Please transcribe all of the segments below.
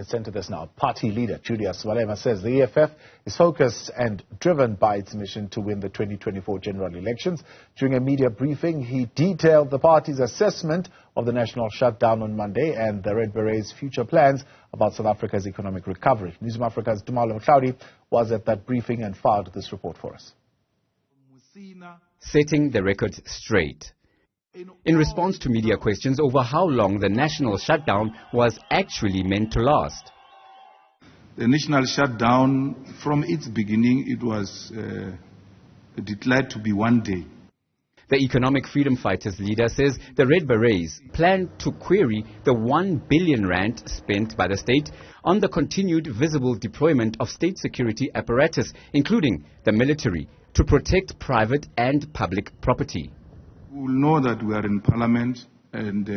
Let's enter this now. Party leader Julius Malema says the EFF is focused and driven by its mission to win the 2024 general elections. During a media briefing, he detailed the party's assessment of the national shutdown on Monday and the Red Berets' future plans about South Africa's economic recovery. Newzroom Afrika's Mohlaoli was at that briefing and filed this report for us. Setting the record straight. In response to media questions over how long the national shutdown was actually meant to last. The national shutdown, from its beginning, it was declared to be 1 day. The Economic Freedom Fighters leader says the Red Berets plan to query the 1 billion rand spent by the state on the continued visible deployment of state security apparatus, including the military, to protect private and public property. We will know that we are in Parliament and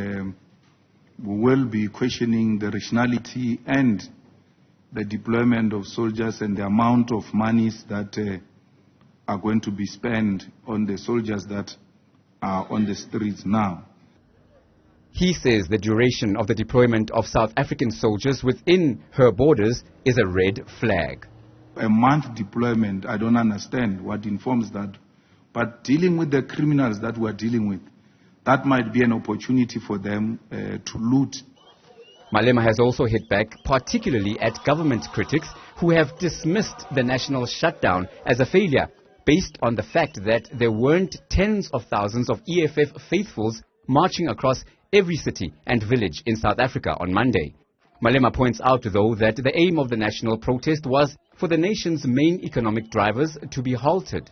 we will be questioning the rationality and the deployment of soldiers and the amount of monies that are going to be spent on the soldiers that are on the streets now. He says the duration of the deployment of South African soldiers within her borders is a red flag. A month deployment, I don't understand what informs that. But dealing with the criminals that we're dealing with, that might be an opportunity for them to loot. Malema has also hit back, particularly at government critics who have dismissed the national shutdown as a failure, based on the fact that there weren't tens of thousands of EFF faithfuls marching across every city and village in South Africa on Monday. Malema points out, though, that the aim of the national protest was for the nation's main economic drivers to be halted.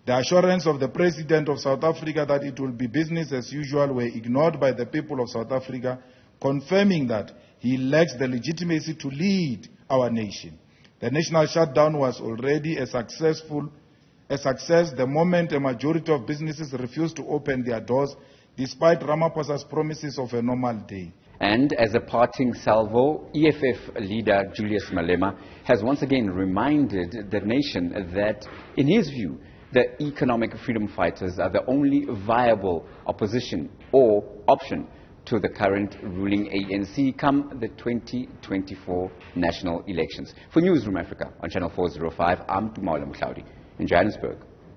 The assurance of the President of South Africa that it will be business as usual were ignored by the people of South Africa, confirming that he lacks the legitimacy to lead our nation. The national shutdown was already a success the moment a majority of businesses refused to open their doors, despite Ramaphosa's promises of a normal day. And as a parting salvo, EFF leader Julius Malema has once again reminded the nation that, in his view, the Economic Freedom Fighters are the only viable opposition or option to the current ruling ANC come the 2024 national elections. For Newzroom Afrika on Channel 405, I'm Tumaole in Johannesburg.